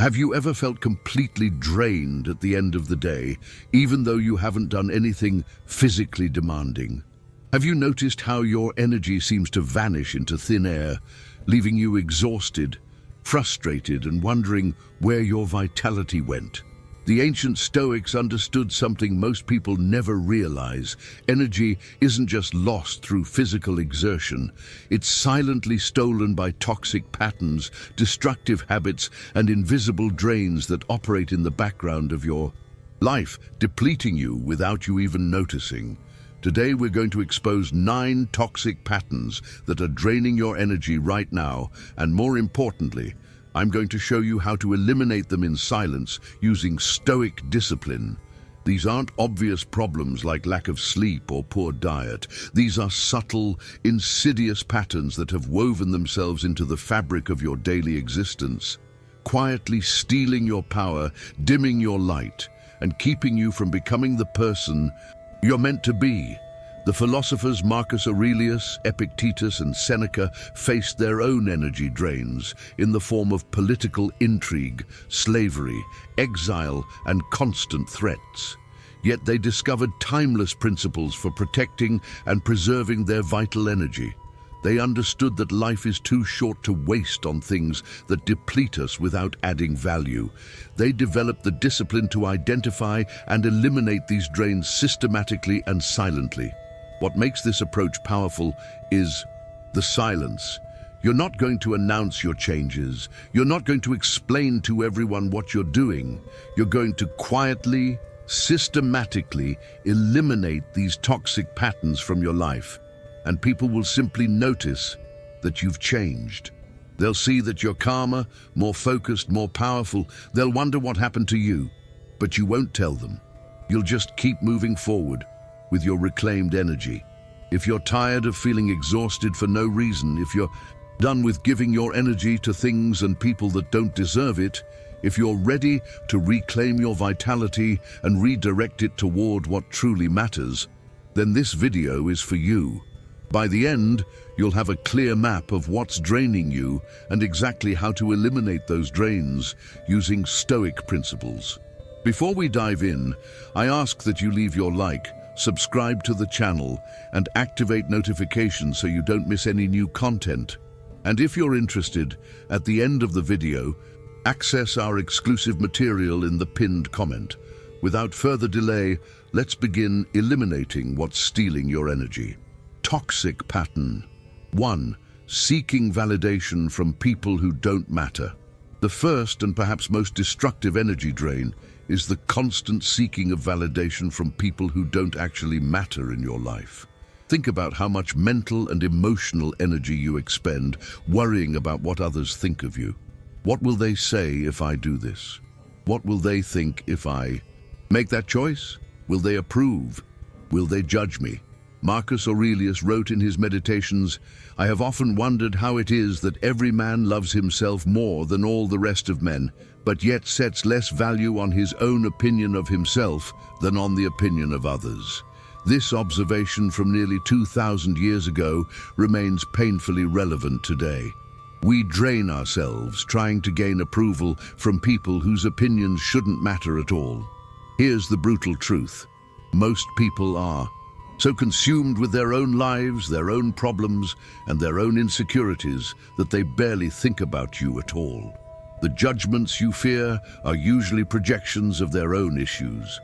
Have you ever felt completely drained at the end of the day, even though you haven't done anything physically demanding? Have you noticed how your energy seems to vanish into thin air, leaving you exhausted, frustrated, and wondering where your vitality went? The ancient Stoics understood something most people never realize. Energy isn't just lost through physical exertion. It's silently stolen by toxic patterns, destructive habits, and invisible drains that operate in the background of your life, depleting you without you even noticing. Today we're going to expose 9 toxic patterns that are draining your energy right now, and more importantly, I'm going to show you how to eliminate them in silence using Stoic discipline. These aren't obvious problems like lack of sleep or poor diet. These are subtle, insidious patterns that have woven themselves into the fabric of your daily existence, quietly stealing your power, dimming your light, and keeping you from becoming the person you're meant to be. The philosophers Marcus Aurelius, Epictetus, and Seneca faced their own energy drains in the form of political intrigue, slavery, exile, and constant threats. Yet they discovered timeless principles for protecting and preserving their vital energy. They understood that life is too short to waste on things that deplete us without adding value. They developed the discipline to identify and eliminate these drains systematically and silently. What makes this approach powerful is the silence. You're not going to announce your changes. You're not going to explain to everyone what you're doing. You're going to quietly, systematically eliminate these toxic patterns from your life. And people will simply notice that you've changed. They'll see that you're calmer, more focused, more powerful. They'll wonder what happened to you, but you won't tell them. You'll just keep moving forward with your reclaimed energy. If you're tired of feeling exhausted for no reason, if you're done with giving your energy to things and people that don't deserve it, if you're ready to reclaim your vitality and redirect it toward what truly matters, then this video is for you. By the end, you'll have a clear map of what's draining you and exactly how to eliminate those drains using Stoic principles. Before we dive in, I ask that you leave your like, subscribe to the channel, and activate notifications so you don't miss any new content. And if you're interested, at the end of the video, access our exclusive material in the pinned comment. Without further delay, let's begin eliminating what's stealing your energy. Toxic pattern. 1. Seeking validation from people who don't matter. The first and perhaps most destructive energy drain is the constant seeking of validation from people who don't actually matter in your life. Think about how much mental and emotional energy you expend worrying about what others think of you. What will they say if I do this? What will they think if I make that choice? Will they approve? Will they judge me? Marcus Aurelius wrote in his Meditations, "I have often wondered how it is that every man loves himself more than all the rest of men, but yet sets less value on his own opinion of himself than on the opinion of others." This observation from nearly 2,000 years ago remains painfully relevant today. We drain ourselves trying to gain approval from people whose opinions shouldn't matter at all. Here's the brutal truth. Most people are so consumed with their own lives, their own problems, and their own insecurities that they barely think about you at all. The judgments you fear are usually projections of their own issues.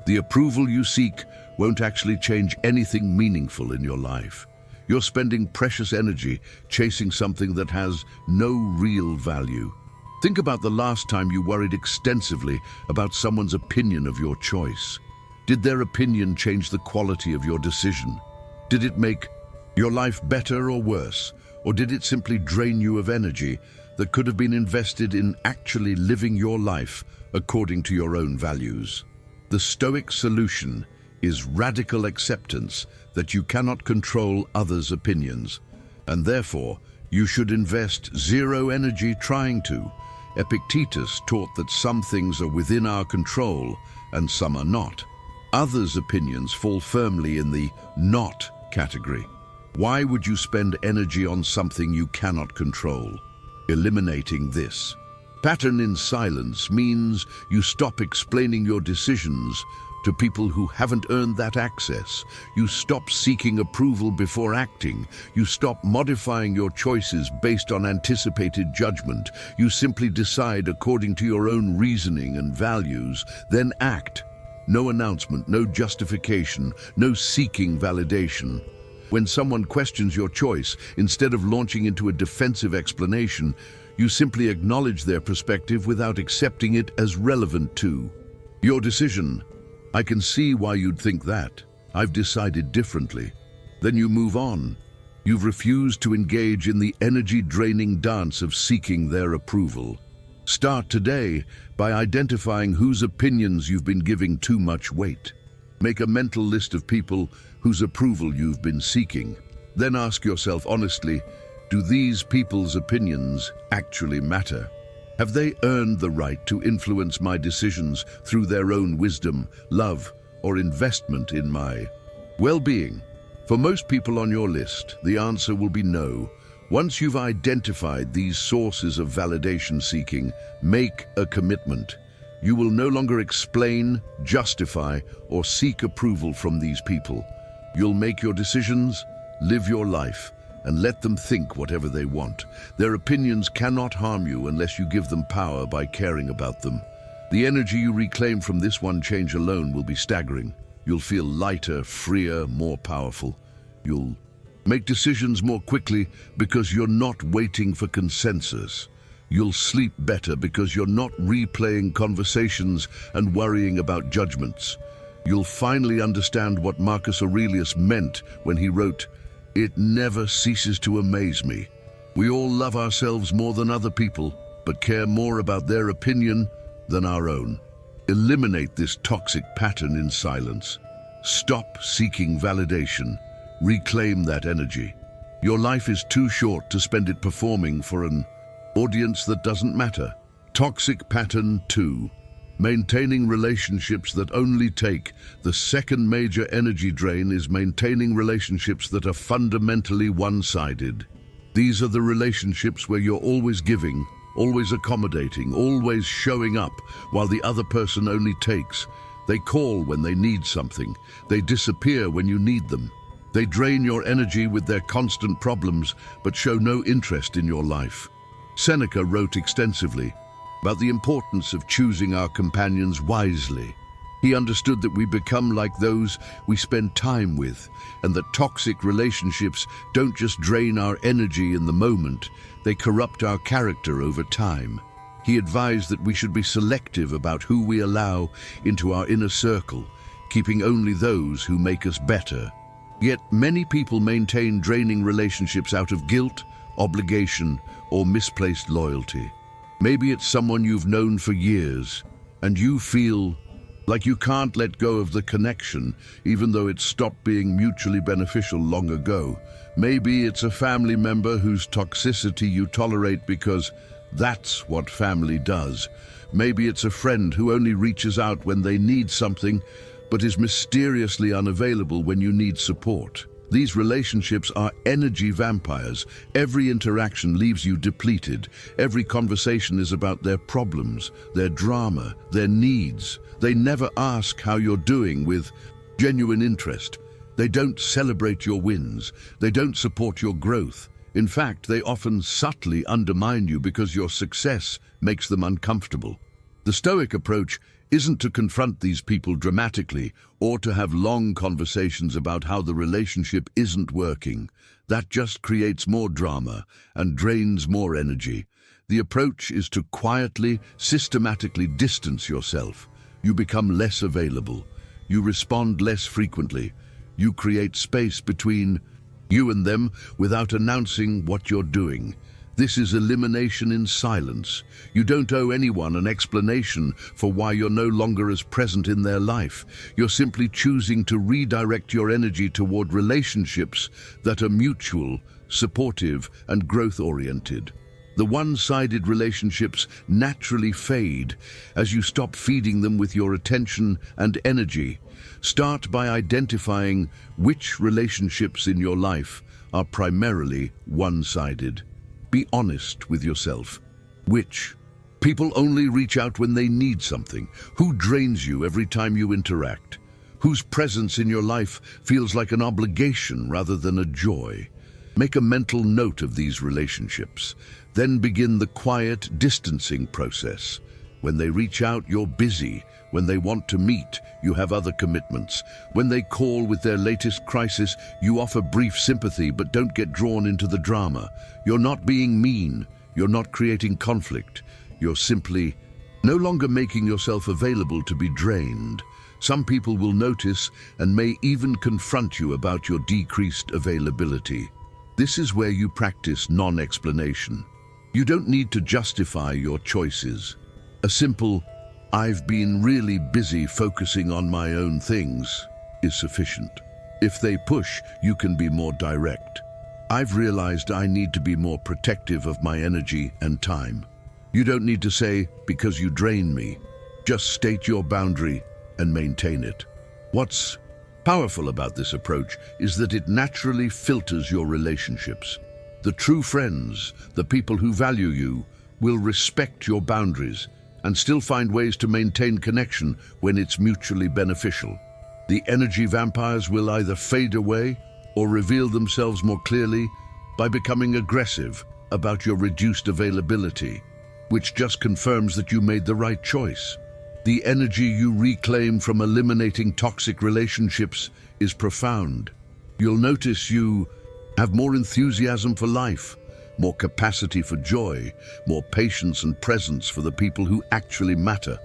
The approval you seek won't actually change anything meaningful in your life. You're spending precious energy chasing something that has no real value. Think about the last time you worried extensively about someone's opinion of your choice. Did their opinion change the quality of your decision? Did it make your life better or worse? Or did it simply drain you of energy that could have been invested in actually living your life according to your own values? The Stoic solution is radical acceptance that you cannot control others' opinions, and therefore you should invest zero energy trying to. Epictetus taught that some things are within our control and some are not. Others' opinions fall firmly in the not category. Why would you spend energy on something you cannot control? Eliminating this Pattern in silence means you stop explaining your decisions to people who haven't earned that access. You stop seeking approval before acting. You stop modifying your choices based on anticipated judgment. You simply decide according to your own reasoning and values, then act. No announcement, no justification, no seeking validation. When someone questions your choice, instead of launching into a defensive explanation, you simply acknowledge their perspective without accepting it as relevant to your decision. I can see why you'd think that. I've decided differently. Then you move on. You've refused to engage in the energy-draining dance of seeking their approval. Start today by identifying whose opinions you've been giving too much weight. Make a mental list of people whose approval you've been seeking. Then ask yourself honestly, do these people's opinions actually matter? Have they earned the right to influence my decisions through their own wisdom, love, or investment in my well-being? For most people on your list, the answer will be no. Once you've identified these sources of validation seeking, make a commitment. You will no longer explain, justify, or seek approval from these people. You'll make your decisions, live your life, and let them think whatever they want. Their opinions cannot harm you unless you give them power by caring about them. The energy you reclaim from this one change alone will be staggering. You'll feel lighter, freer, more powerful. You'll make decisions more quickly because you're not waiting for consensus. You'll sleep better because you're not replaying conversations and worrying about judgments. You'll finally understand what Marcus Aurelius meant when he wrote, "It never ceases to amaze me. We all love ourselves more than other people, but care more about their opinion than our own." Eliminate this toxic pattern in silence. Stop seeking validation. Reclaim that energy. Your life is too short to spend it performing for an audience that doesn't matter. Toxic pattern 2. Maintaining relationships that only take. The second major energy drain is maintaining relationships that are fundamentally one-sided. These are the relationships where you're always giving, always accommodating, always showing up, while the other person only takes. They call when they need something. They disappear when you need them. They drain your energy with their constant problems, but show no interest in your life. Seneca wrote extensively about the importance of choosing our companions wisely. He understood that we become like those we spend time with, and that toxic relationships don't just drain our energy in the moment, they corrupt our character over time. He advised that we should be selective about who we allow into our inner circle, keeping only those who make us better. Yet many people maintain draining relationships out of guilt, obligation, or misplaced loyalty. Maybe it's someone you've known for years, and you feel like you can't let go of the connection, even though it stopped being mutually beneficial long ago. Maybe it's a family member whose toxicity you tolerate because that's what family does. Maybe it's a friend who only reaches out when they need something, but is mysteriously unavailable when you need support. These relationships are energy vampires. Every interaction leaves you depleted. Every conversation is about their problems, their drama, their needs. They never ask how you're doing with genuine interest. They don't celebrate your wins. They don't support your growth. In fact, they often subtly undermine you because your success makes them uncomfortable. The Stoic approach isn't to confront these people dramatically or to have long conversations about how the relationship isn't working. That just creates more drama and drains more energy. The approach is to quietly, systematically distance yourself. You become less available. You respond less frequently. You create space between you and them without announcing what you're doing. This is elimination in silence. You don't owe anyone an explanation for why you're no longer as present in their life. You're simply choosing to redirect your energy toward relationships that are mutual, supportive, and growth-oriented. The one-sided relationships naturally fade as you stop feeding them with your attention and energy. Start by identifying which relationships in your life are primarily one-sided. Be honest with yourself. Which People only reach out when they need something. Who drains you every time you interact? Whose presence in your life feels like an obligation rather than a joy? Make a mental note of these relationships. Then begin the quiet distancing process. When they reach out, you're busy. When they want to meet, you have other commitments. When they call with their latest crisis, you offer brief sympathy but don't get drawn into the drama. You're not being mean. You're not creating conflict. You're simply no longer making yourself available to be drained. Some people will notice and may even confront you about your decreased availability. This is where you practice non-explanation. You don't need to justify your choices. A simple, "I've been really busy focusing on my own things," is sufficient. If they push, you can be more direct. "I've realized I need to be more protective of my energy and time." You don't need to say, "because you drain me." Just state your boundary and maintain it. What's powerful about this approach is that it naturally filters your relationships. The true friends, the people who value you, will respect your boundaries and still find ways to maintain connection when it's mutually beneficial. The energy vampires will either fade away or reveal themselves more clearly by becoming aggressive about your reduced availability, which just confirms that you made the right choice. The energy you reclaim from eliminating toxic relationships is profound. You'll notice you have more enthusiasm for life, more capacity for joy, more patience and presence for the people who actually matter.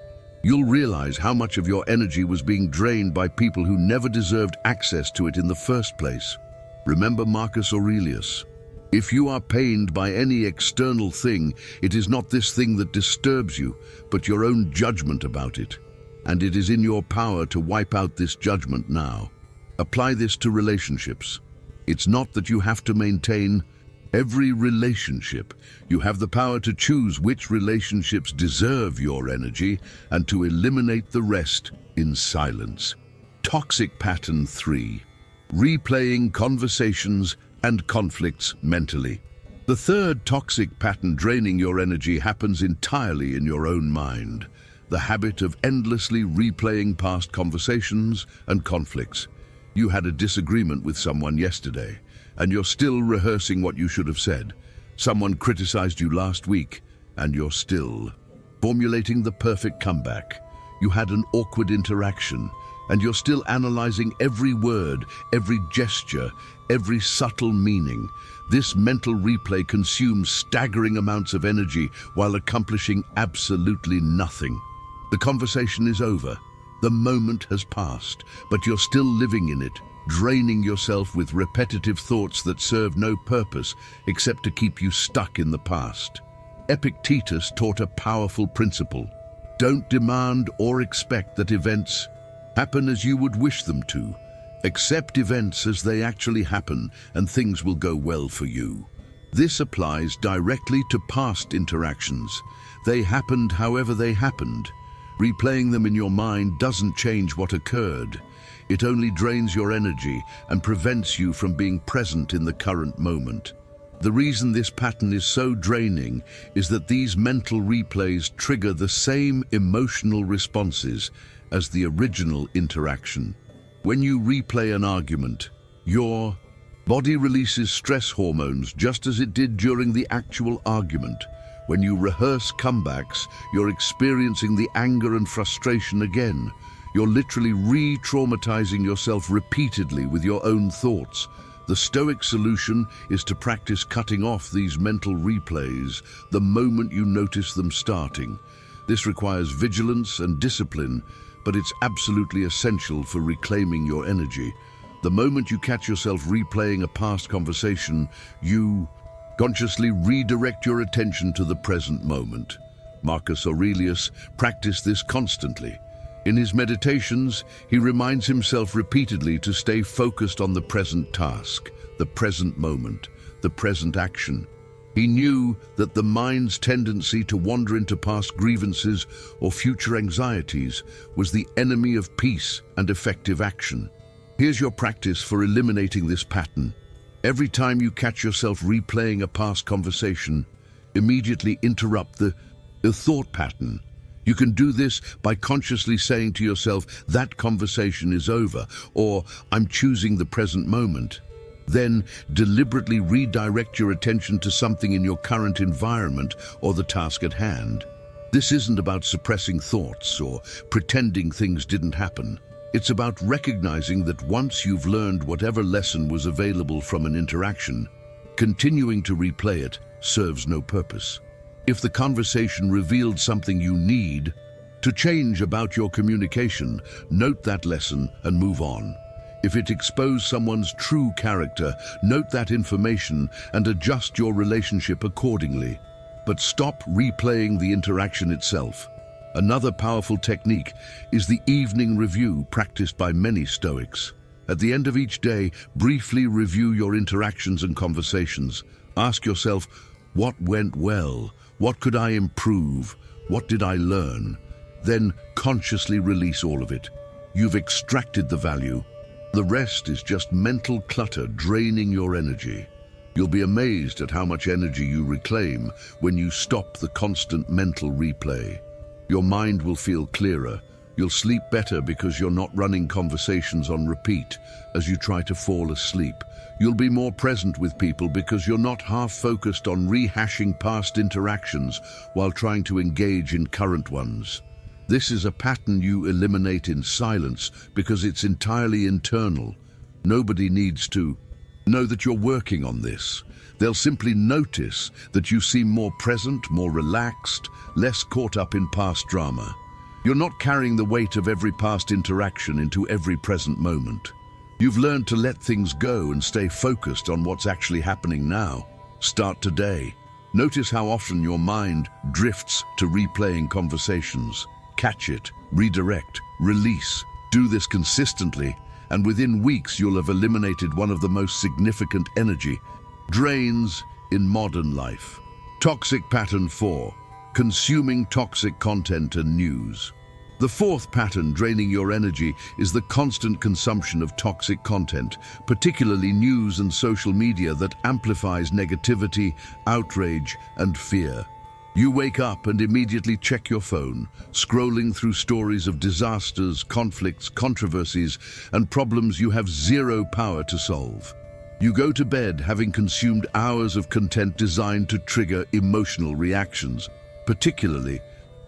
You'll realize how much of your energy was being drained by people who never deserved access to it in the first place. Remember Marcus Aurelius. If you are pained by any external thing, it is not this thing that disturbs you, but your own judgment about it. And it is in your power to wipe out this judgment now. Apply this to relationships. It's not that you have to maintain every relationship. You have the power to choose which relationships deserve your energy and to eliminate the rest in silence. Toxic pattern 3. Replaying conversations and conflicts mentally. The third toxic pattern draining your energy happens entirely in your own mind. The habit of endlessly replaying past conversations and conflicts. You had a disagreement with someone yesterday, and you're still rehearsing what you should have said. Someone criticized you last week, and you're still formulating the perfect comeback. You had an awkward interaction, and you're still analyzing every word, every gesture, every subtle meaning. This mental replay consumes staggering amounts of energy while accomplishing absolutely nothing. The conversation is over. The moment has passed, but you're still living in it, draining yourself with repetitive thoughts that serve no purpose except to keep you stuck in the past. Epictetus taught a powerful principle. Don't demand or expect that events happen as you would wish them to. Accept events as they actually happen, and things will go well for you. This applies directly to past interactions. They happened however they happened. Replaying them in your mind doesn't change what occurred. It only drains your energy and prevents you from being present in the current moment. The reason this pattern is so draining is that these mental replays trigger the same emotional responses as the original interaction. When you replay an argument, your body releases stress hormones just as it did during the actual argument. When you rehearse comebacks, you're experiencing the anger and frustration again. You're literally re-traumatizing yourself repeatedly with your own thoughts. The Stoic solution is to practice cutting off these mental replays the moment you notice them starting. This requires vigilance and discipline, but it's absolutely essential for reclaiming your energy. The moment you catch yourself replaying a past conversation, you consciously redirect your attention to the present moment. Marcus Aurelius practiced this constantly. In his meditations, he reminds himself repeatedly to stay focused on the present task, the present moment, the present action. He knew that the mind's tendency to wander into past grievances or future anxieties was the enemy of peace and effective action. Here's your practice for eliminating this pattern. Every time you catch yourself replaying a past conversation, immediately interrupt the a thought pattern. You can do this by consciously saying to yourself, that conversation is over, or I'm choosing the present moment. Then deliberately redirect your attention to something in your current environment or the task at hand. This isn't about suppressing thoughts or pretending things didn't happen. It's about recognizing that once you've learned whatever lesson was available from an interaction, continuing to replay it serves no purpose. If the conversation revealed something you need to change about your communication, note that lesson and move on. If it exposed someone's true character, note that information and adjust your relationship accordingly. But stop replaying the interaction itself. Another powerful technique is the evening review practiced by many Stoics. At the end of each day, briefly review your interactions and conversations. Ask yourself, what went well? What could I improve? What did I learn? Then consciously release all of it. You've extracted the value. The rest is just mental clutter draining your energy. You'll be amazed at how much energy you reclaim when you stop the constant mental replay. Your mind will feel clearer. You'll sleep better because you're not running conversations on repeat as you try to fall asleep. You'll be more present with people because you're not half-focused on rehashing past interactions while trying to engage in current ones. This is a pattern you eliminate in silence because it's entirely internal. Nobody needs to know that you're working on this. They'll simply notice that you seem more present, more relaxed, less caught up in past drama. You're not carrying the weight of every past interaction into every present moment. You've learned to let things go and stay focused on what's actually happening now. Start today. Notice how often your mind drifts to replaying conversations. Catch it, redirect, release. Do this consistently, and within weeks you'll have eliminated one of the most significant energy drains in modern life. Toxic pattern 4. Consuming toxic content and news. The fourth pattern draining your energy is the constant consumption of toxic content, particularly news and social media that amplifies negativity, outrage, and fear. You wake up and immediately check your phone, scrolling through stories of disasters, conflicts, controversies, and problems you have zero power to solve. You go to bed having consumed hours of content designed to trigger emotional reactions, particularly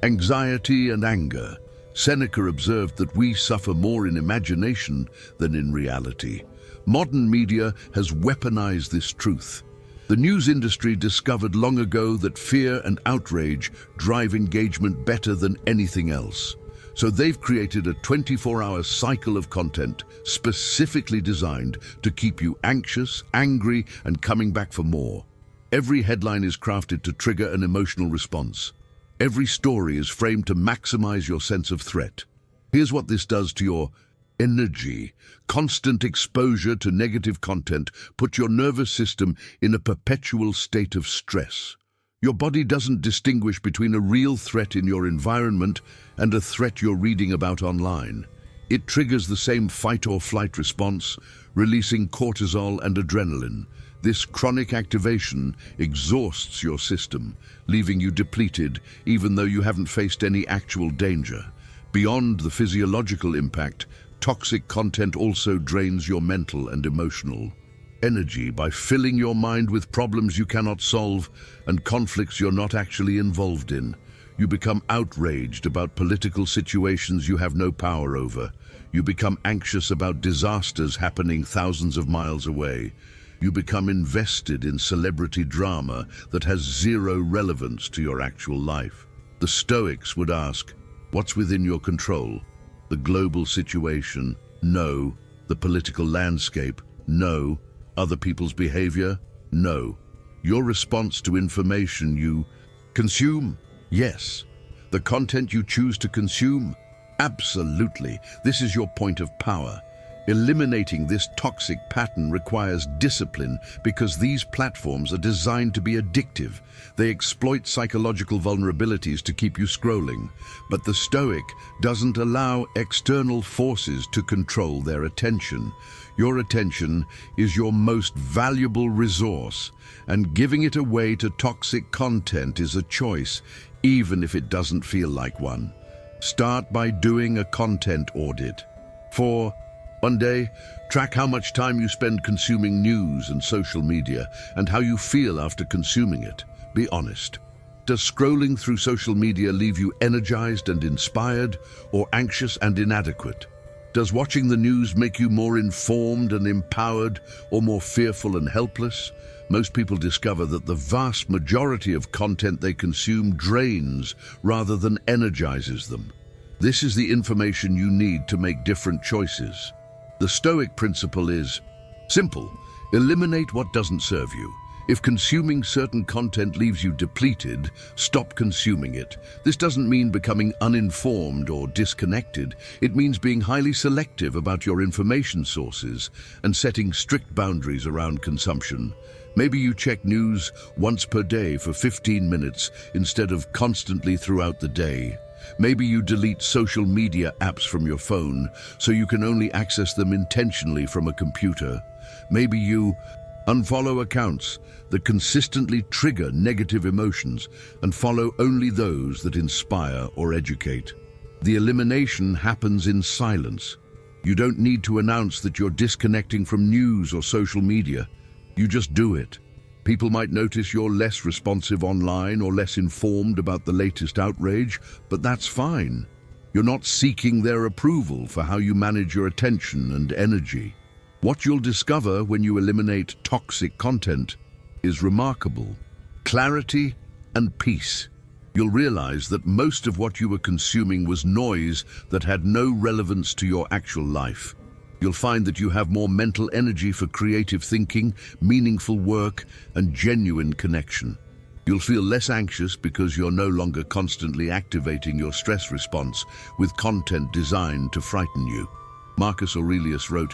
anxiety and anger. Seneca observed that we suffer more in imagination than in reality. Modern media has weaponized this truth. The news industry discovered long ago that fear and outrage drive engagement better than anything else. So they've created a 24-hour cycle of content specifically designed to keep you anxious, angry, and coming back for more. Every headline is crafted to trigger an emotional response. Every story is framed to maximize your sense of threat. Here's what this does to your energy. Constant exposure to negative content puts your nervous system in a perpetual state of stress. Your body doesn't distinguish between a real threat in your environment and a threat you're reading about online. It triggers the same fight or flight response, releasing cortisol and adrenaline. This chronic activation exhausts your system, leaving you depleted even though you haven't faced any actual danger. Beyond the physiological impact, toxic content also drains your mental and emotional energy by filling your mind with problems you cannot solve and conflicts you're not actually involved in. You become outraged about political situations you have no power over. You become anxious about disasters happening thousands of miles away. You become invested in celebrity drama that has zero relevance to your actual life. The Stoics would ask, what's within your control? The global situation? No. The political landscape? No. Other people's behavior? No. Your response to information you consume? Yes. The content you choose to consume? Absolutely. This is your point of power. Eliminating this toxic pattern requires discipline because these platforms are designed to be addictive. They exploit psychological vulnerabilities to keep you scrolling. But the Stoic doesn't allow external forces to control their attention. Your attention is your most valuable resource, and giving it away to toxic content is a choice, even if it doesn't feel like one. Start by doing a content audit. 4. One day, track how much time you spend consuming news and social media and how you feel after consuming it. Be honest. Does scrolling through social media leave you energized and inspired, or anxious and inadequate? Does watching the news make you more informed and empowered, or more fearful and helpless? Most people discover that the vast majority of content they consume drains rather than energizes them. This is the information you need to make different choices. The Stoic principle is simple: eliminate what doesn't serve you. If consuming certain content leaves you depleted, stop consuming it. This doesn't mean becoming uninformed or disconnected. It means being highly selective about your information sources and setting strict boundaries around consumption. Maybe you check news once per day for 15 minutes instead of constantly throughout the day. Maybe you delete social media apps from your phone so you can only access them intentionally from a computer. Maybe you unfollow accounts that consistently trigger negative emotions and follow only those that inspire or educate. The elimination happens in silence. You don't need to announce that you're disconnecting from news or social media. You just do it. People might notice you're less responsive online or less informed about the latest outrage, but that's fine. You're not seeking their approval for how you manage your attention and energy. What you'll discover when you eliminate toxic content is remarkable: clarity and peace. You'll realize that most of what you were consuming was noise that had no relevance to your actual life. You'll find that you have more mental energy for creative thinking, meaningful work, and genuine connection. You'll feel less anxious because you're no longer constantly activating your stress response with content designed to frighten you. Marcus Aurelius wrote,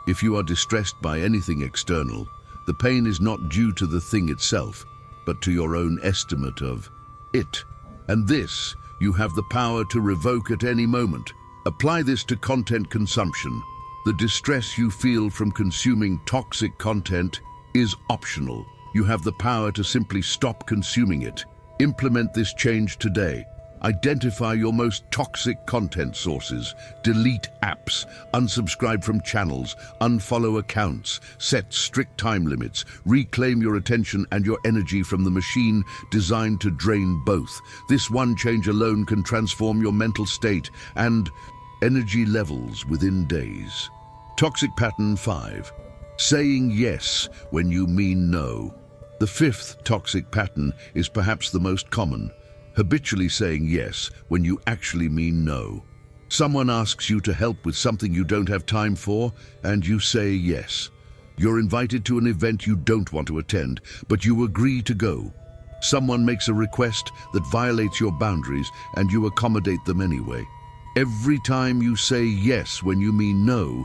"If you are distressed by anything external, the pain is not due to the thing itself, but to your own estimate of it. And this you have the power to revoke at any moment." Apply this to content consumption. The distress you feel from consuming toxic content is optional. You have the power to simply stop consuming it. Implement this change today. Identify your most toxic content sources, delete apps, unsubscribe from channels, unfollow accounts, set strict time limits, reclaim your attention and your energy from the machine designed to drain both. This one change alone can transform your mental state and energy levels within days. Toxic pattern 5. Saying yes when you mean no. The 5th toxic pattern is perhaps the most common. Habitually saying yes when you actually mean no. Someone asks you to help with something you don't have time for, and you say yes. You're invited to an event you don't want to attend, but you agree to go. Someone makes a request that violates your boundaries, and you accommodate them anyway. Every time you say yes when you mean no,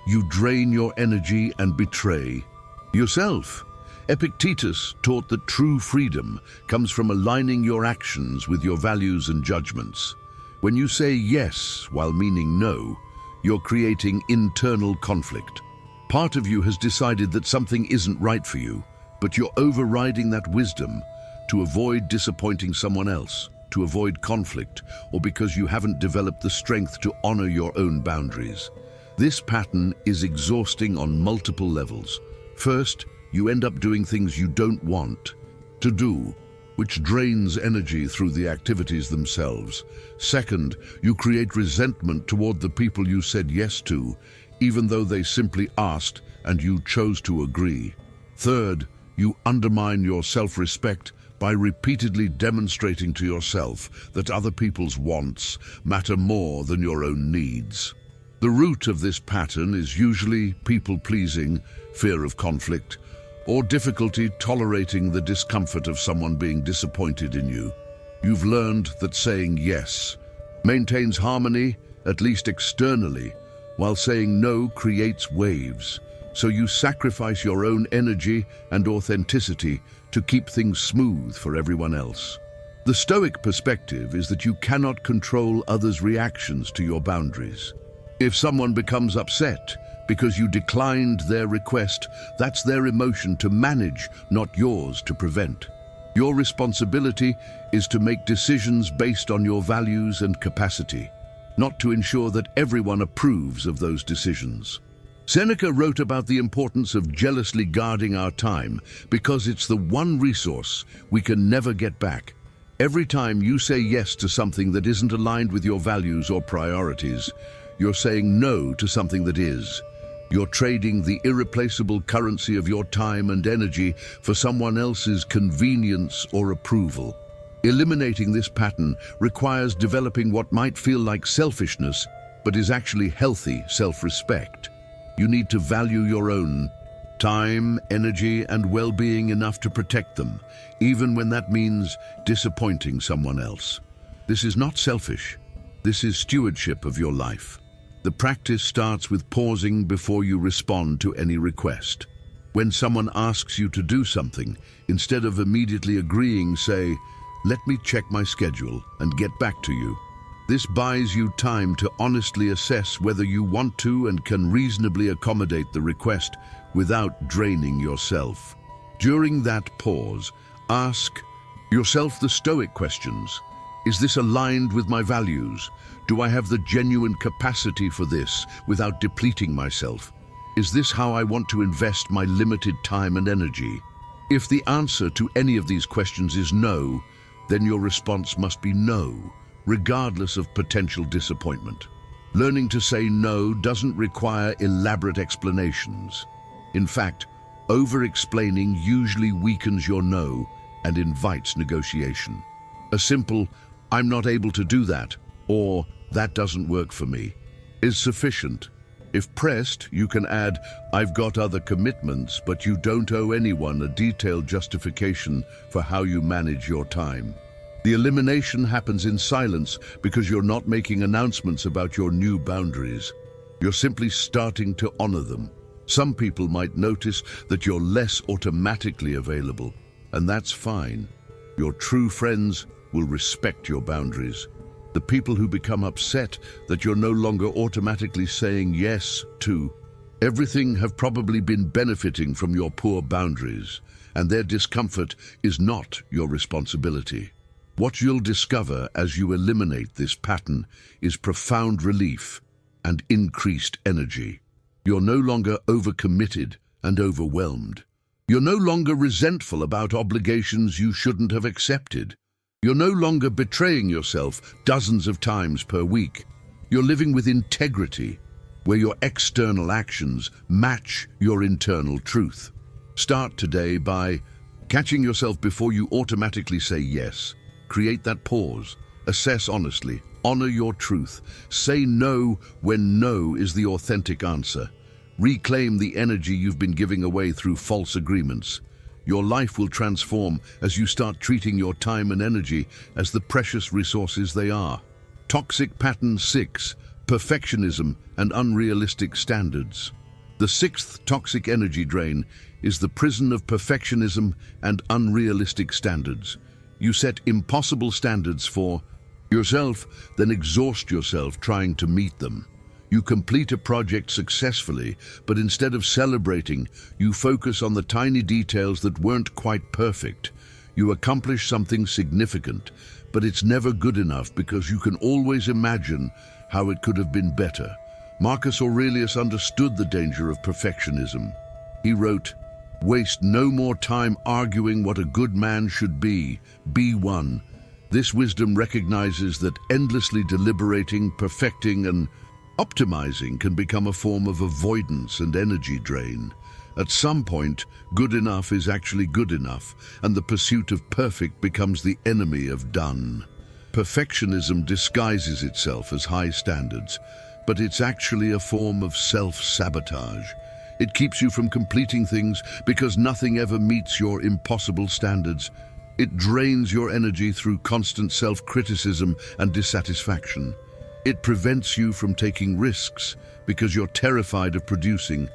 you drain your energy and betray yourself. Epictetus taught that true freedom comes from aligning your actions with your values and judgments. When you say yes while meaning no, you're creating internal conflict. Part of you has decided that something isn't right for you, but you're overriding that wisdom to avoid disappointing someone else, to avoid conflict, or because you haven't developed the strength to honor your own boundaries. This pattern is exhausting on multiple levels. First, you end up doing things you don't want to do, which drains energy through the activities themselves. Second, you create resentment toward the people you said yes to, even though they simply asked and you chose to agree. Third, you undermine your self-respect by repeatedly demonstrating to yourself that other people's wants matter more than your own needs. The root of this pattern is usually people-pleasing, fear of conflict, or difficulty tolerating the discomfort of someone being disappointed in you. You've learned that saying yes maintains harmony, at least externally, while saying no creates waves. So you sacrifice your own energy and authenticity to keep things smooth for everyone else. The Stoic perspective is that you cannot control others' reactions to your boundaries. If someone becomes upset because you declined their request, that's their emotion to manage, not yours to prevent. Your responsibility is to make decisions based on your values and capacity, not to ensure that everyone approves of those decisions. Seneca wrote about the importance of jealously guarding our time because it's the one resource we can never get back. Every time you say yes to something that isn't aligned with your values or priorities, you're saying no to something that is. You're trading the irreplaceable currency of your time and energy for someone else's convenience or approval. Eliminating this pattern requires developing what might feel like selfishness, but is actually healthy self-respect. You need to value your own time, energy, and well-being enough to protect them, even when that means disappointing someone else. This is not selfish. This is stewardship of your life. The practice starts with pausing before you respond to any request. When someone asks you to do something, instead of immediately agreeing, say, "Let me check my schedule and get back to you." This buys you time to honestly assess whether you want to and can reasonably accommodate the request without draining yourself. During that pause, ask yourself the Stoic questions. Is this aligned with my values? Do I have the genuine capacity for this without depleting myself? Is this how I want to invest my limited time and energy? If the answer to any of these questions is no, then your response must be no, regardless of potential disappointment. Learning to say no doesn't require elaborate explanations. In fact, over-explaining usually weakens your no and invites negotiation. A simple, "I'm not able to do that," or "that doesn't work for me," is sufficient. If pressed, you can add, "I've got other commitments," but you don't owe anyone a detailed justification for how you manage your time. The elimination happens in silence because you're not making announcements about your new boundaries. You're simply starting to honor them. Some people might notice that you're less automatically available, and that's fine. Your true friends will respect your boundaries. The people who become upset that you're no longer automatically saying yes to everything have probably been benefiting from your poor boundaries, and their discomfort is not your responsibility. What you'll discover as you eliminate this pattern is profound relief and increased energy. You're no longer overcommitted and overwhelmed. You're no longer resentful about obligations you shouldn't have accepted. You're no longer betraying yourself dozens of times per week. You're living with integrity, where your external actions match your internal truth. Start today by catching yourself before you automatically say yes. Create that pause. Assess honestly. Honor your truth. Say no when no is the authentic answer. Reclaim the energy you've been giving away through false agreements. Your life will transform as you start treating your time and energy as the precious resources they are. Toxic Pattern 6, Perfectionism and Unrealistic Standards. The sixth toxic energy drain is the prison of perfectionism and unrealistic standards. You set impossible standards for yourself, then exhaust yourself trying to meet them. You complete a project successfully, but instead of celebrating, you focus on the tiny details that weren't quite perfect. You accomplish something significant, but it's never good enough because you can always imagine how it could have been better. Marcus Aurelius understood the danger of perfectionism. He wrote, "Waste no more time arguing what a good man should be one." This wisdom recognizes that endlessly deliberating, perfecting, and optimizing can become a form of avoidance and energy drain. At some point, good enough is actually good enough, and the pursuit of perfect becomes the enemy of done. Perfectionism disguises itself as high standards, but it's actually a form of self-sabotage. It keeps you from completing things because nothing ever meets your impossible standards. It drains your energy through constant self-criticism and dissatisfaction. It prevents you from taking risks because you're terrified of producing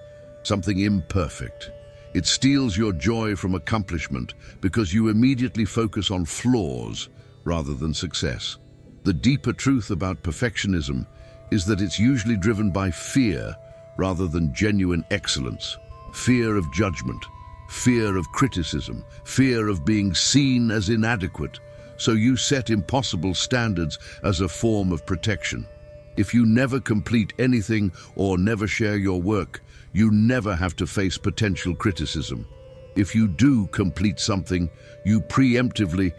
something imperfect. It steals your joy from accomplishment because you immediately focus on flaws rather than success. The deeper truth about perfectionism is that it's usually driven by fear rather than genuine excellence. Fear of judgment, fear of criticism, fear of being seen as inadequate. So you set impossible standards as a form of protection. If you never complete anything or never share your work, you never have to face potential criticism. If you do complete something, you preemptively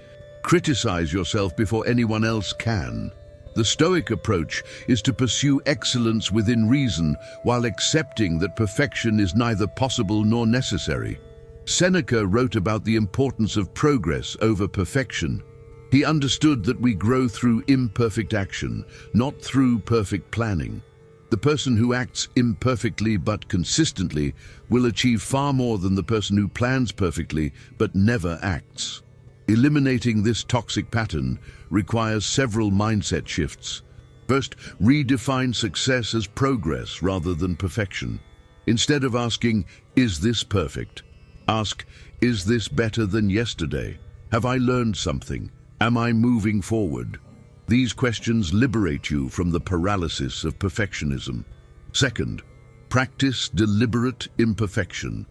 criticize yourself before anyone else can. The Stoic approach is to pursue excellence within reason while accepting that perfection is neither possible nor necessary. Seneca wrote about the importance of progress over perfection. He understood that we grow through imperfect action, not through perfect planning. The person who acts imperfectly but consistently will achieve far more than the person who plans perfectly but never acts. Eliminating this toxic pattern requires several mindset shifts. First, redefine success as progress rather than perfection. Instead of asking, "Is this perfect?" ask, "Is this better than yesterday? Have I learned something? Am I moving forward?" These questions liberate you from the paralysis of perfectionism. Second, practice deliberate imperfection.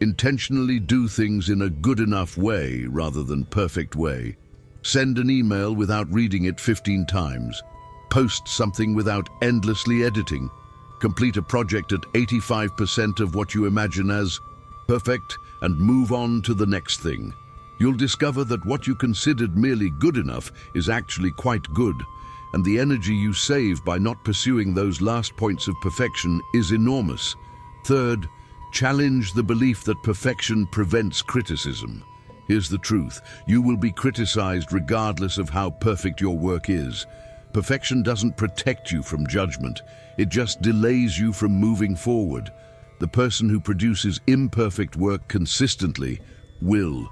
Intentionally do things in a good enough way rather than perfect way. Send an email without reading it 15 times. Post something without endlessly editing. Complete a project at 85% of what you imagine as perfect and move on to the next thing. You'll discover that what you considered merely good enough is actually quite good, and the energy you save by not pursuing those last points of perfection is enormous. Third, challenge the belief that perfection prevents criticism. Here's the truth: you will be criticized regardless of how perfect your work is. Perfection doesn't protect you from judgment, it just delays you from moving forward. The person who produces imperfect work consistently will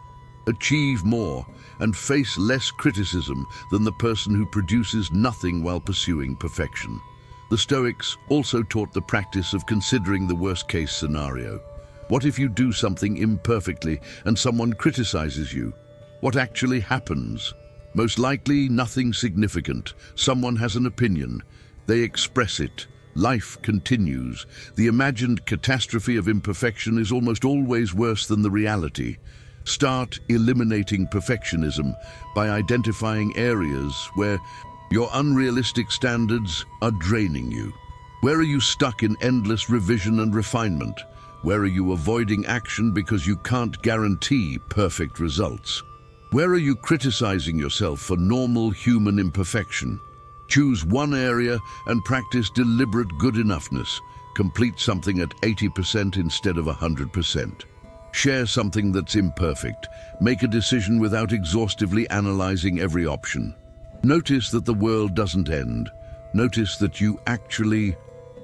achieve more and face less criticism than the person who produces nothing while pursuing perfection. The Stoics also taught the practice of considering the worst-case scenario. What if you do something imperfectly and someone criticizes you? What actually happens? Most likely nothing significant. Someone has an opinion. They express it. Life continues. The imagined catastrophe of imperfection is almost always worse than the reality. Start eliminating perfectionism by identifying areas where your unrealistic standards are draining you. Where are you stuck in endless revision and refinement? Where are you avoiding action because you can't guarantee perfect results? Where are you criticizing yourself for normal human imperfection? Choose one area and practice deliberate good enoughness. Complete something at 80% instead of 100%. Share something that's imperfect. Make a decision without exhaustively analyzing every option. Notice that the world doesn't end. Notice that you actually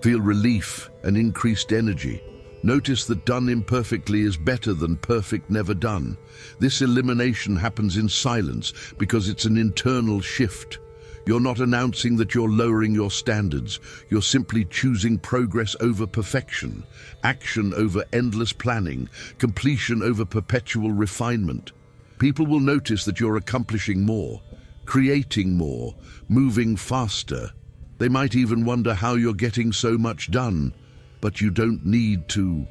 feel relief and increased energy. Notice that done imperfectly is better than perfect never done. This elimination happens in silence because it's an internal shift. You're not announcing that you're lowering your standards. You're simply choosing progress over perfection, action over endless planning, completion over perpetual refinement. People will notice that you're accomplishing more, creating more, moving faster. They might even wonder how you're getting so much done, but you don't need to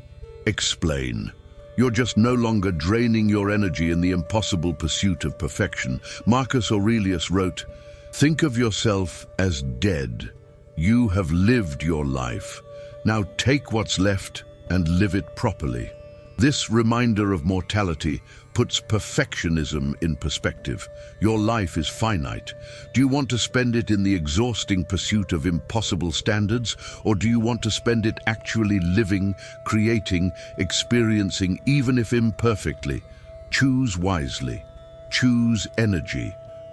explain. You're just no longer draining your energy in the impossible pursuit of perfection. Marcus Aurelius wrote, "Think of yourself as dead. You have lived your life. Now take what's left and live it properly." This reminder of mortality puts perfectionism in perspective. Your life is finite. Do you want to spend it in the exhausting pursuit of impossible standards, or do you want to spend it actually living, creating, experiencing, even if imperfectly? Choose wisely. Choose energy.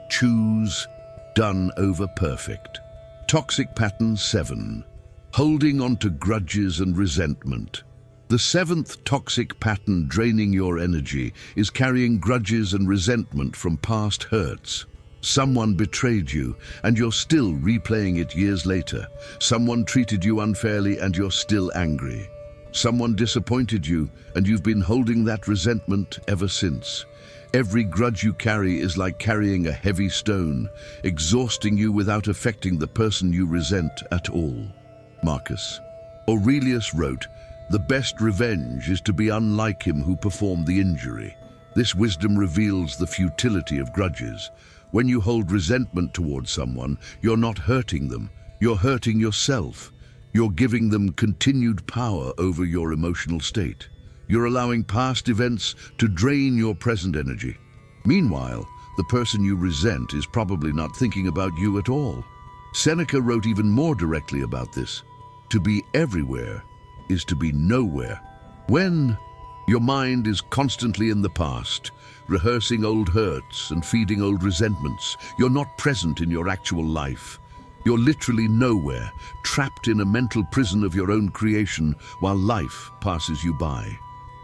Choose done over perfect. Toxic pattern 7. Holding on to grudges and resentment. The 7th toxic pattern draining your energy is carrying grudges and resentment from past hurts. Someone betrayed you, and you're still replaying it years later. Someone treated you unfairly, and you're still angry. Someone disappointed you, and you've been holding that resentment ever since. Every grudge you carry is like carrying a heavy stone, exhausting you without affecting the person you resent at all. Marcus Aurelius wrote, The best revenge is to be unlike him who performed the injury. This wisdom reveals the futility of grudges. When you hold resentment towards someone, you're not hurting them, you're hurting yourself. You're giving them continued power over your emotional state. You're allowing past events to drain your present energy. Meanwhile, the person you resent is probably not thinking about you at all. Seneca wrote even more directly about this. To be everywhere is to be nowhere. When your mind is constantly in the past, rehearsing old hurts and feeding old resentments, you're not present in your actual life. You're literally nowhere, trapped in a mental prison of your own creation while life passes you by.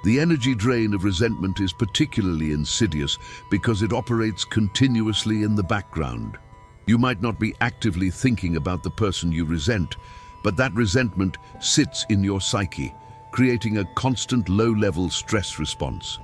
The energy drain of resentment is particularly insidious because it operates continuously in the background. You might not be actively thinking about the person you resent, but that resentment sits in your psyche, creating a constant low-level stress response.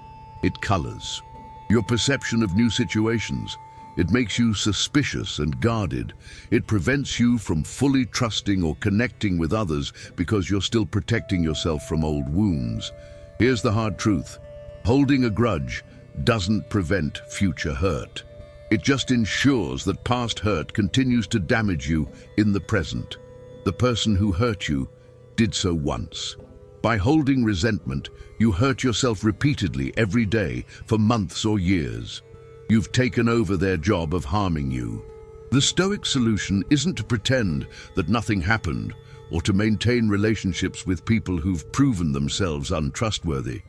It colors your perception of new situations. It makes you suspicious and guarded. It prevents you from fully trusting or connecting with others because you're still protecting yourself from old wounds. Here's the hard truth. Holding a grudge doesn't prevent future hurt. It just ensures that past hurt continues to damage you in the present. The person who hurt you did so once. By holding resentment, you hurt yourself repeatedly every day for months or years. You've taken over their job of harming you. The Stoic solution isn't to pretend that nothing happened or to maintain relationships with people who've proven themselves untrustworthy.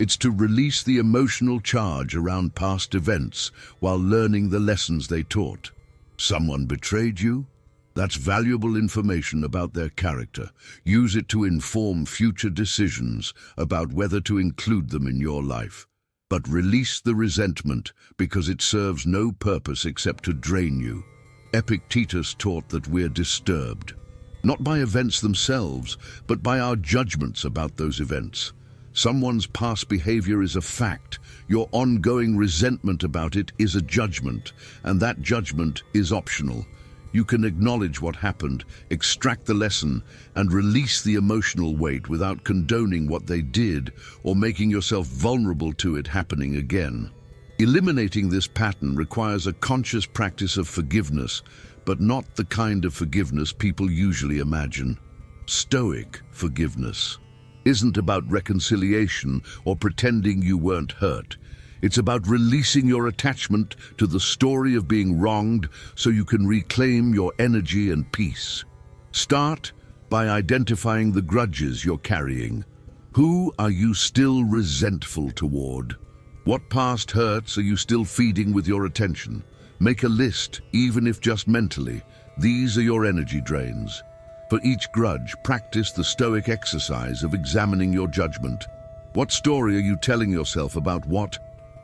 It's to release the emotional charge around past events while learning the lessons they taught. Someone betrayed you? That's valuable information about their character. Use it to inform future decisions about whether to include them in your life. But release the resentment because it serves no purpose except to drain you. Epictetus taught that we're disturbed, not by events themselves, but by our judgments about those events. Someone's past behavior is a fact. Your ongoing resentment about it is a judgment, and that judgment is optional. You can acknowledge what happened, extract the lesson, and release the emotional weight without condoning what they did or making yourself vulnerable to it happening again. Eliminating this pattern requires a conscious practice of forgiveness, but not the kind of forgiveness people usually imagine. Stoic forgiveness isn't about reconciliation or pretending you weren't hurt. It's about releasing your attachment to the story of being wronged so you can reclaim your energy and peace. Start by identifying the grudges you're carrying. Who are you still resentful toward? What past hurts are you still feeding with your attention? Make a list, even if just mentally. These are your energy drains. For each grudge, practice the Stoic exercise of examining your judgment. What story are you telling yourself about what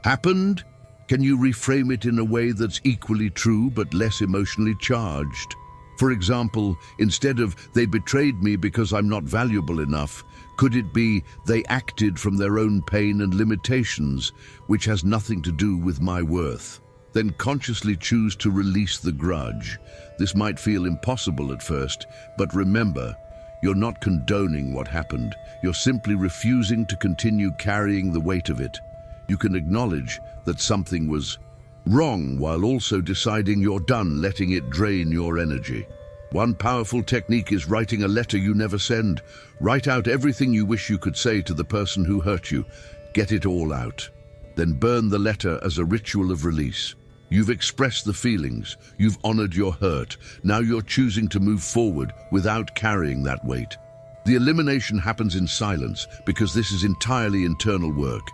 happened? Can you reframe it in a way that's equally true but less emotionally charged? For example, instead of "they betrayed me because I'm not valuable enough," could it be "they acted from their own pain and limitations, which has nothing to do with my worth"? Then consciously choose to release the grudge. This might feel impossible at first, but remember, you're not condoning what happened. You're simply refusing to continue carrying the weight of it. You can acknowledge that something was wrong while also deciding you're done letting it drain your energy. One powerful technique is writing a letter you never send. Write out everything you wish you could say to the person who hurt you. Get it all out. Then burn the letter as a ritual of release. You've expressed the feelings. You've honored your hurt. Now you're choosing to move forward without carrying that weight. The elimination happens in silence because this is entirely internal work.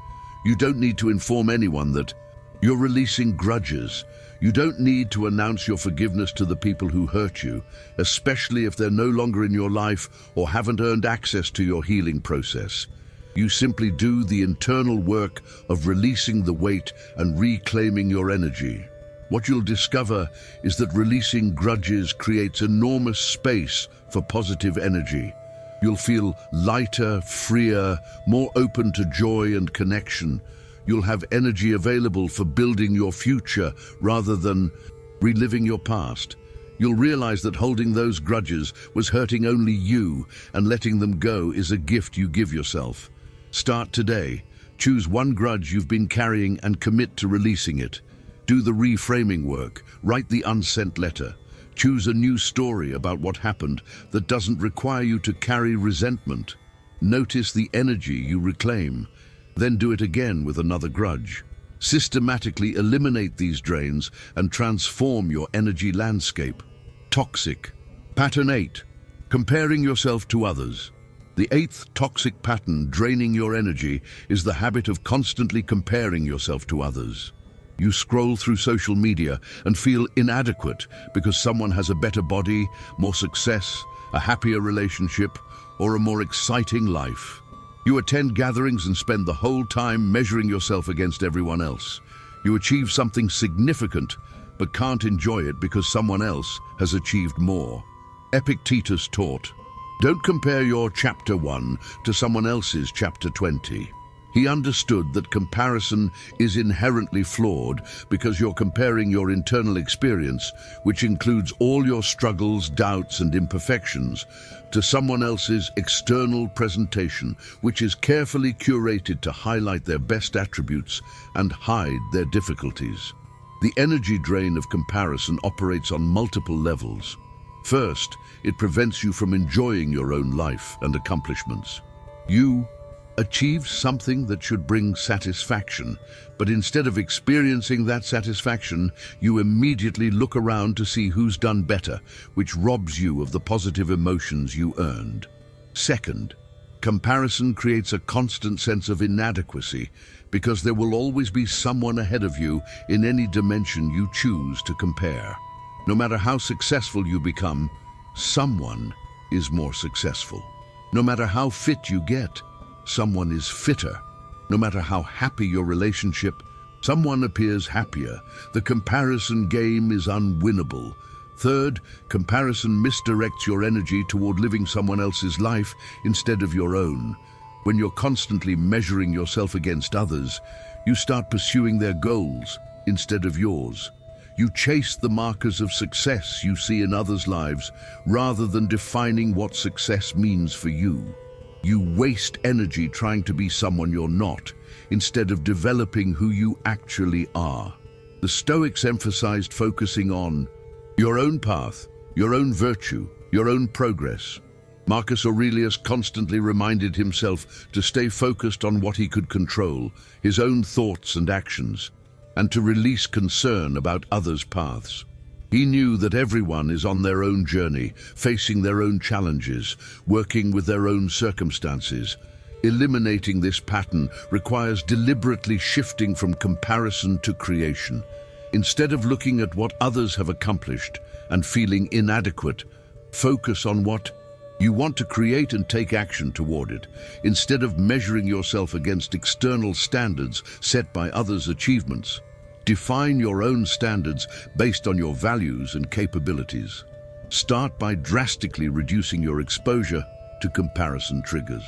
You don't need to inform anyone that you're releasing grudges. You don't need to announce your forgiveness to the people who hurt you, especially if they're no longer in your life or haven't earned access to your healing process. You simply do the internal work of releasing the weight and reclaiming your energy. What you'll discover is that releasing grudges creates enormous space for positive energy. You'll feel lighter, freer, more open to joy and connection. You'll have energy available for building your future rather than reliving your past. You'll realize that holding those grudges was hurting only you, and letting them go is a gift you give yourself. Start today. Choose one grudge you've been carrying and commit to releasing it. Do the reframing work. Write the unsent letter. Choose a new story about what happened that doesn't require you to carry resentment. Notice the energy you reclaim. Then do it again with another grudge. Systematically eliminate these drains and transform your energy landscape. Toxic. Pattern 8. Comparing yourself to others. The 8th toxic pattern draining your energy is the habit of constantly comparing yourself to others. You scroll through social media and feel inadequate because someone has a better body, more success, a happier relationship, or a more exciting life. You attend gatherings and spend the whole time measuring yourself against everyone else. You achieve something significant, but can't enjoy it because someone else has achieved more. Epictetus taught, "Don't compare your chapter 1 to someone else's chapter 20. He understood that comparison is inherently flawed because you're comparing your internal experience, which includes all your struggles, doubts, and imperfections, to someone else's external presentation, which is carefully curated to highlight their best attributes and hide their difficulties. The energy drain of comparison operates on multiple levels. First, it prevents you from enjoying your own life and accomplishments. You achieve something that should bring satisfaction, but instead of experiencing that satisfaction, you immediately look around to see who's done better, which robs you of the positive emotions you earned. Second, comparison creates a constant sense of inadequacy because there will always be someone ahead of you in any dimension you choose to compare. No matter how successful you become, someone is more successful. No matter how fit you get, someone is fitter. No matter how happy your relationship, someone appears happier. The comparison game is unwinnable. Third, comparison misdirects your energy toward living someone else's life instead of your own. When you're constantly measuring yourself against others, you start pursuing their goals instead of yours. You chase the markers of success you see in others' lives rather than defining what success means for you. You waste energy trying to be someone you're not, instead of developing who you actually are. The Stoics emphasized focusing on your own path, your own virtue, your own progress. Marcus Aurelius constantly reminded himself to stay focused on what he could control, his own thoughts and actions, and to release concern about others' paths. He knew that everyone is on their own journey, facing their own challenges, working with their own circumstances. Eliminating this pattern requires deliberately shifting from comparison to creation. Instead of looking at what others have accomplished and feeling inadequate, focus on what you want to create and take action toward it, instead of measuring yourself against external standards set by others' achievements. Define your own standards based on your values and capabilities. Start by drastically reducing your exposure to comparison triggers.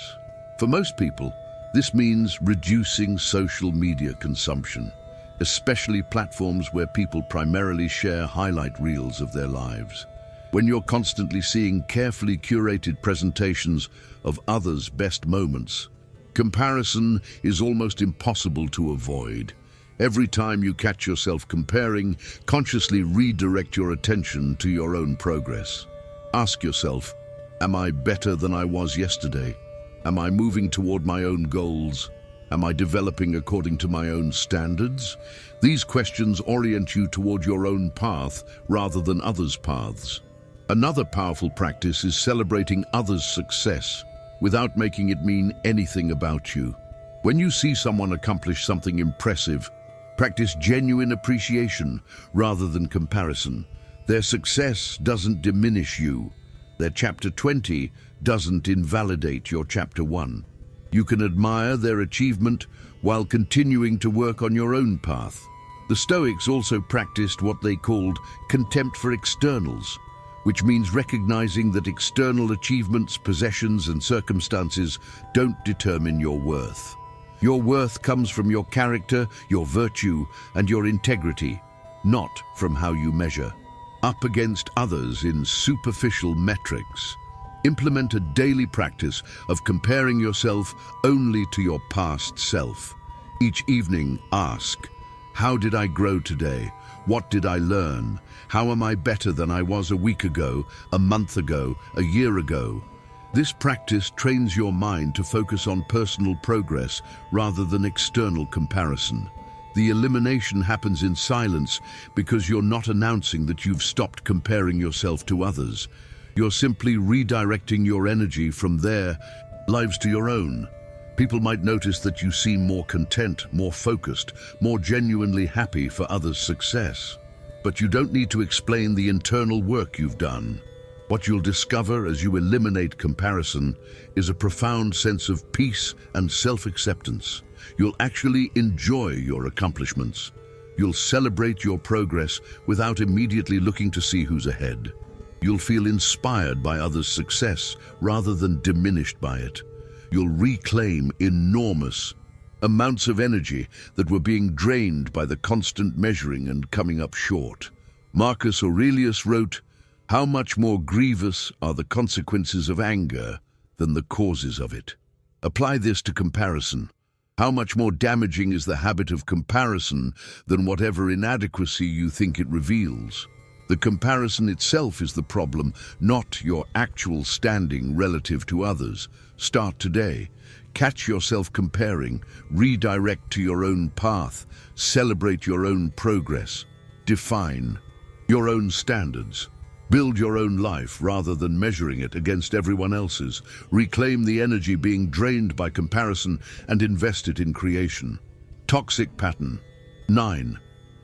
For most people, this means reducing social media consumption, especially platforms where people primarily share highlight reels of their lives. When you're constantly seeing carefully curated presentations of others' best moments, comparison is almost impossible to avoid. Every time you catch yourself comparing, consciously redirect your attention to your own progress. Ask yourself, am I better than I was yesterday? Am I moving toward my own goals? Am I developing according to my own standards? These questions orient you toward your own path rather than others' paths. Another powerful practice is celebrating others' success without making it mean anything about you. When you see someone accomplish something impressive, practice genuine appreciation rather than comparison. Their success doesn't diminish you. Their chapter 20 doesn't invalidate your chapter 1. You can admire their achievement while continuing to work on your own path. The Stoics also practiced what they called contempt for externals, which means recognizing that external achievements, possessions, and circumstances don't determine your worth. Your worth comes from your character, your virtue, and your integrity, not from how you measure. up against others in superficial metrics. Implement a daily practice of comparing yourself only to your past self. Each evening, ask, how did I grow today? What did I learn? How am I better than I was a week ago, a month ago, a year ago? This practice trains your mind to focus on personal progress rather than external comparison. The elimination happens in silence because you're not announcing that you've stopped comparing yourself to others. You're simply redirecting your energy from their lives to your own. People might notice that you seem more content, more focused, more genuinely happy for others' success. But you don't need to explain the internal work you've done. What you'll discover as you eliminate comparison is a profound sense of peace and self-acceptance. You'll actually enjoy your accomplishments. You'll celebrate your progress without immediately looking to see who's ahead. You'll feel inspired by others' success rather than diminished by it. You'll reclaim enormous amounts of energy that were being drained by the constant measuring and coming up short. Marcus Aurelius wrote, "How much more grievous are the consequences of anger than the causes of it." Apply this to comparison. How much more damaging is the habit of comparison than whatever inadequacy you think it reveals? The comparison itself is the problem, not your actual standing relative to others. Start today. Catch yourself comparing, redirect to your own path, celebrate your own progress, define your own standards. Build your own life rather than measuring it against everyone else's. Reclaim the energy being drained by comparison and invest it in creation. Toxic pattern. 9.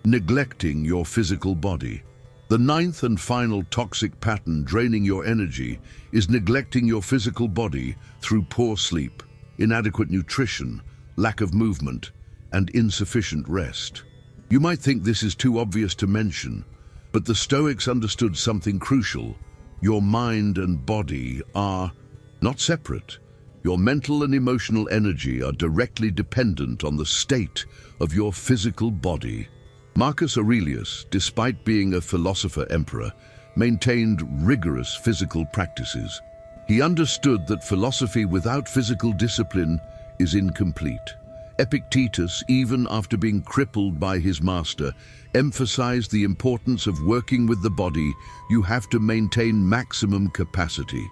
Neglecting your physical body. The ninth and final toxic pattern draining your energy is neglecting your physical body through poor sleep, inadequate nutrition, lack of movement, and insufficient rest. You might think this is too obvious to mention, but the Stoics understood something crucial. Your mind and body are not separate. Your mental and emotional energy are directly dependent on the state of your physical body. Marcus Aurelius, despite being a philosopher-emperor, maintained rigorous physical practices. He understood that philosophy without physical discipline is incomplete. Epictetus, even after being crippled by his master, emphasized the importance of working with the body. You have to maintain maximum capacity.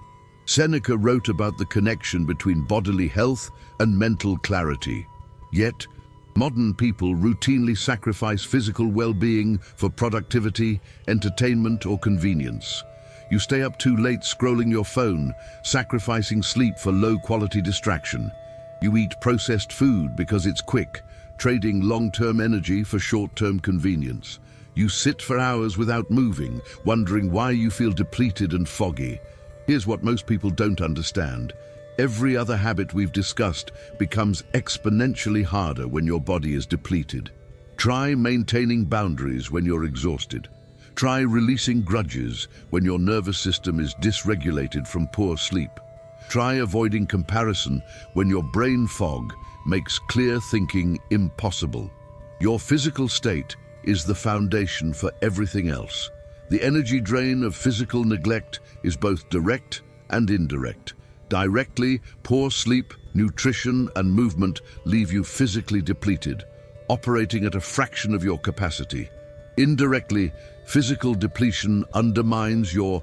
Seneca wrote about the connection between bodily health and mental clarity. Yet, modern people routinely sacrifice physical well-being for productivity, entertainment, or convenience. You stay up too late scrolling your phone, sacrificing sleep for low-quality distraction. You eat processed food because it's quick, trading long-term energy for short-term convenience. You sit for hours without moving, wondering why you feel depleted and foggy. Here's what most people don't understand. Every other habit we've discussed becomes exponentially harder when your body is depleted. Try maintaining boundaries when you're exhausted. Try releasing grudges when your nervous system is dysregulated from poor sleep. Try avoiding comparison when your brain fog makes clear thinking impossible. Your physical state is the foundation for everything else. The energy drain of physical neglect is both direct and indirect. Directly, poor sleep, nutrition, and movement leave you physically depleted, operating at a fraction of your capacity. Indirectly, physical depletion undermines your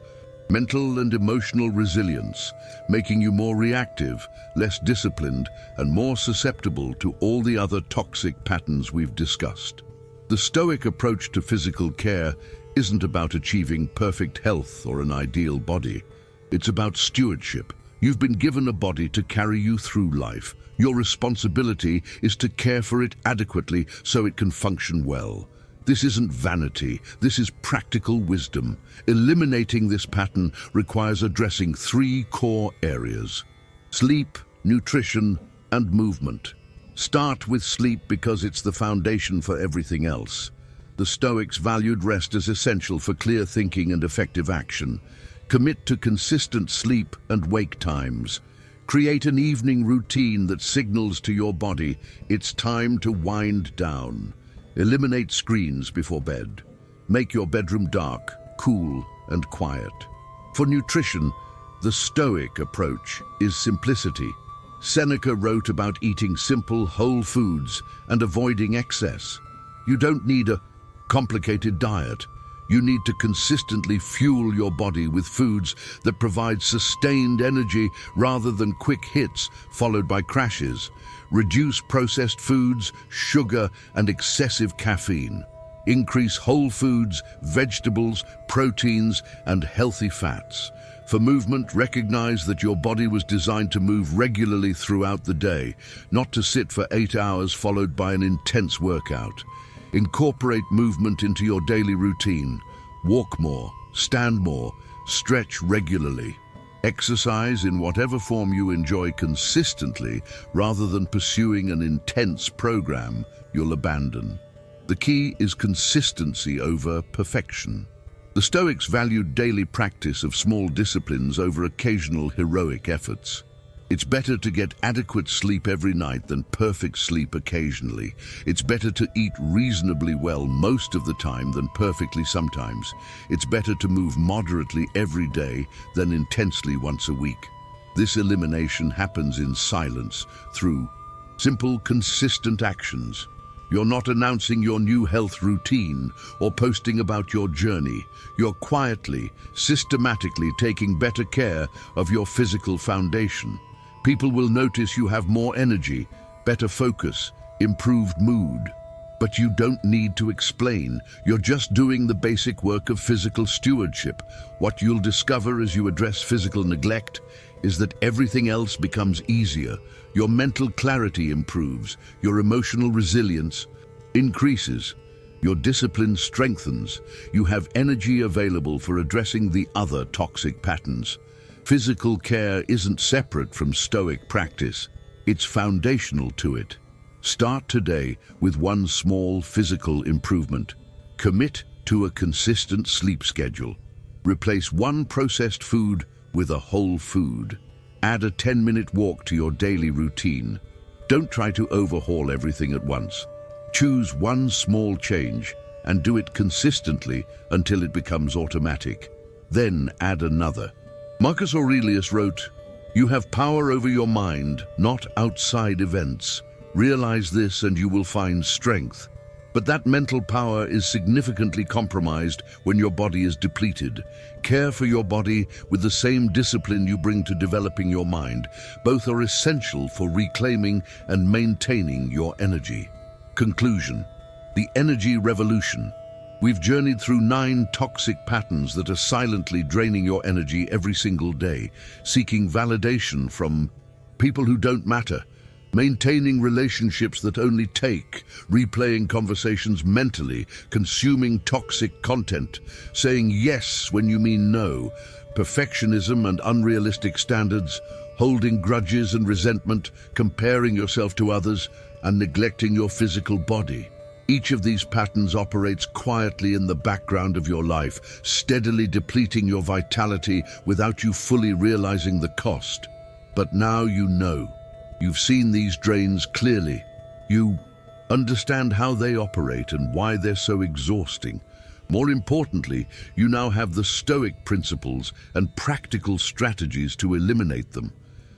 mental and emotional resilience, making you more reactive, less disciplined, and more susceptible to all the other toxic patterns we've discussed. The Stoic approach to physical care isn't about achieving perfect health or an ideal body. It's about stewardship. You've been given a body to carry you through life. Your responsibility is to care for it adequately so it can function well. This isn't vanity, this is practical wisdom. Eliminating this pattern requires addressing 3 core areas: sleep, nutrition, and movement. Start with sleep because it's the foundation for everything else. The Stoics valued rest as essential for clear thinking and effective action. Commit to consistent sleep and wake times. Create an evening routine that signals to your body it's time to wind down. Eliminate screens before bed. Make your bedroom dark, cool and quiet. For nutrition, the Stoic approach is simplicity. Seneca wrote about eating simple, whole foods and avoiding excess. You don't need a complicated diet. You need to consistently fuel your body with foods that provide sustained energy rather than quick hits followed by crashes. Reduce processed foods, sugar, and excessive caffeine. Increase whole foods, vegetables, proteins, and healthy fats. For movement, recognize that your body was designed to move regularly throughout the day, not to sit for 8 hours followed by an intense workout. Incorporate movement into your daily routine. Walk more, stand more, stretch regularly. Exercise in whatever form you enjoy consistently rather than pursuing an intense program you'll abandon. The key is consistency over perfection. The Stoics valued daily practice of small disciplines over occasional heroic efforts. It's better to get adequate sleep every night than perfect sleep occasionally. It's better to eat reasonably well most of the time than perfectly sometimes. It's better to move moderately every day than intensely once a week. This elimination happens in silence through simple, consistent actions. You're not announcing your new health routine or posting about your journey. You're quietly, systematically taking better care of your physical foundation. People will notice you have more energy, better focus, improved mood. But you don't need to explain. You're just doing the basic work of physical stewardship. What you'll discover as you address physical neglect is that everything else becomes easier. Your mental clarity improves, your emotional resilience increases, your discipline strengthens. You have energy available for addressing the other toxic patterns. Physical care isn't separate from Stoic practice. It's foundational to it. Start today with one small physical improvement. Commit to a consistent sleep schedule. Replace one processed food with a whole food. Add a 10-minute walk to your daily routine. Don't try to overhaul everything at once. Choose one small change and do it consistently until it becomes automatic. Then add another. Marcus Aurelius wrote, "You have power over your mind, not outside events. Realize this and you will find strength." But that mental power is significantly compromised when your body is depleted. Care for your body with the same discipline you bring to developing your mind. Both are essential for reclaiming and maintaining your energy. Conclusion: the energy revolution. We've journeyed through 9 toxic patterns that are silently draining your energy every single day, seeking validation from people who don't matter, maintaining relationships that only take, replaying conversations mentally, consuming toxic content, saying yes when you mean no, perfectionism and unrealistic standards, holding grudges and resentment, comparing yourself to others, and neglecting your physical body. Each of these patterns operates quietly in the background of your life, steadily depleting your vitality without you fully realizing the cost. But now you know. You've seen these drains clearly. You understand how they operate and why they're so exhausting. More importantly, you now have the Stoic principles and practical strategies to eliminate them.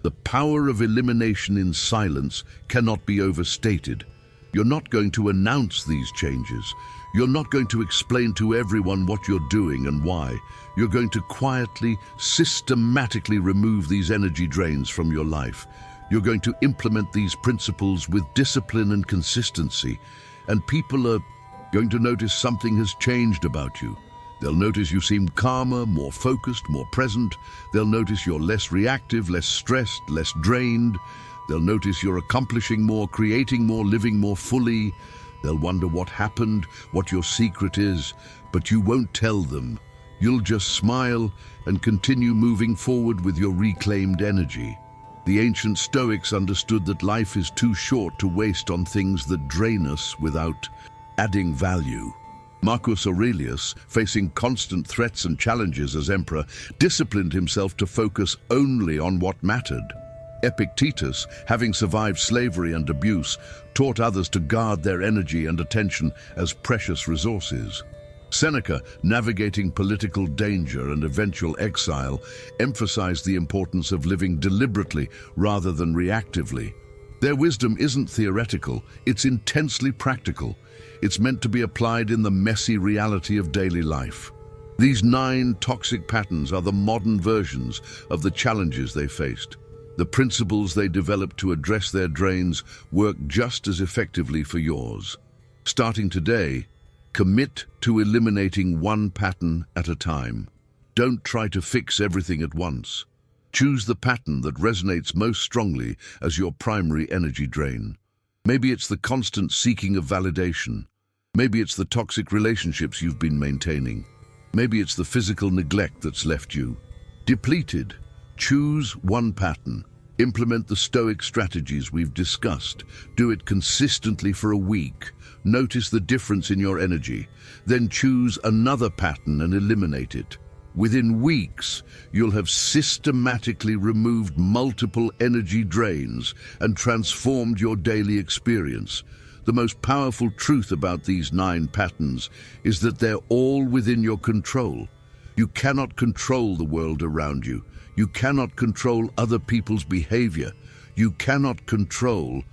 The power of elimination in silence cannot be overstated. You're not going to announce these changes. You're not going to explain to everyone what you're doing and why. You're going to quietly, systematically remove these energy drains from your life. You're going to implement these principles with discipline and consistency, and people are going to notice something has changed about you. They'll notice you seem calmer, more focused, more present. They'll notice you're less reactive, less stressed, less drained. They'll notice you're accomplishing more, creating more, living more fully. They'll wonder what happened, what your secret is, but you won't tell them. You'll just smile and continue moving forward with your reclaimed energy. The ancient Stoics understood that life is too short to waste on things that drain us without adding value. Marcus Aurelius, facing constant threats and challenges as emperor, disciplined himself to focus only on what mattered. Epictetus, having survived slavery and abuse, taught others to guard their energy and attention as precious resources. Seneca, navigating political danger and eventual exile, emphasized the importance of living deliberately rather than reactively. Their wisdom isn't theoretical, it's intensely practical. It's meant to be applied in the messy reality of daily life. These 9 toxic patterns are the modern versions of the challenges they faced. The principles they developed to address their drains work just as effectively for yours. Starting today, commit to eliminating one pattern at a time. Don't try to fix everything at once. Choose the pattern that resonates most strongly as your primary energy drain. Maybe it's the constant seeking of validation. Maybe it's the toxic relationships you've been maintaining. Maybe it's the physical neglect that's left you depleted. Choose one pattern. Implement the Stoic strategies we've discussed. Do it consistently for a week. Notice the difference in your energy. Then choose another pattern and eliminate it. Within weeks, you'll have systematically removed multiple energy drains and transformed your daily experience. The most powerful truth about these 9 patterns is that they're all within your control. You cannot control the world around you. You cannot control other people's behavior. You cannot control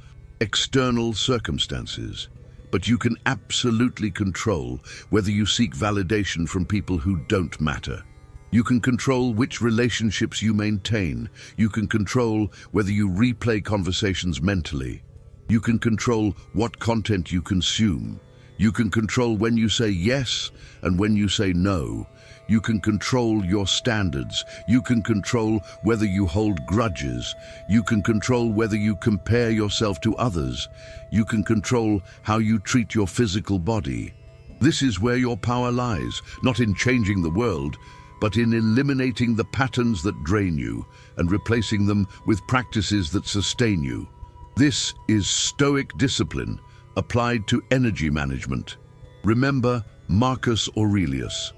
external circumstances. But you can absolutely control whether you seek validation from people who don't matter. You can control which relationships you maintain. You can control whether you replay conversations mentally. You can control what content you consume. You can control when you say yes and when you say no. You can control your standards. You can control whether you hold grudges. You can control whether you compare yourself to others. You can control how you treat your physical body. This is where your power lies, not in changing the world, but in eliminating the patterns that drain you and replacing them with practices that sustain you. This is Stoic discipline applied to energy management. Remember Marcus Aurelius.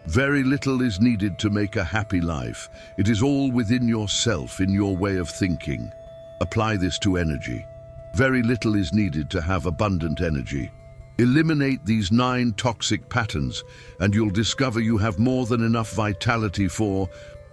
Very little is needed to make a happy life. It is all within yourself, in your way of thinking. Apply this to energy. Very little is needed to have abundant energy. Eliminate these 9 toxic patterns, and you'll discover you have more than enough vitality for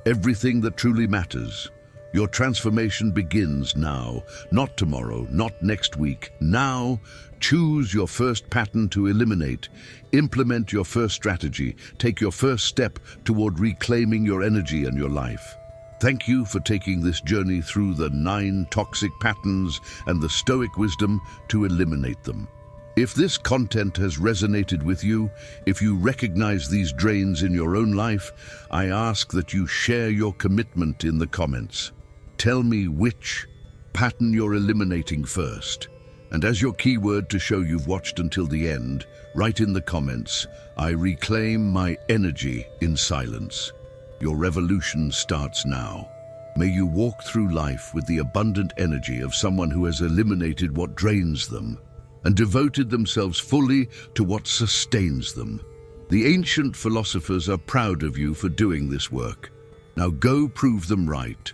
everything that truly matters. Your transformation begins now, not tomorrow, not next week. Now, choose your first pattern to eliminate. Implement your first strategy. Take your first step toward reclaiming your energy and your life. Thank you for taking this journey through the 9 toxic patterns and the Stoic wisdom to eliminate them. If this content has resonated with you, if you recognize these drains in your own life, I ask that you share your commitment in the comments. Tell me which pattern you're eliminating first. And as your keyword to show you've watched until the end, write in the comments, "I reclaim my energy in silence." Your revolution starts now. May you walk through life with the abundant energy of someone who has eliminated what drains them and devoted themselves fully to what sustains them. The ancient philosophers are proud of you for doing this work. Now go prove them right.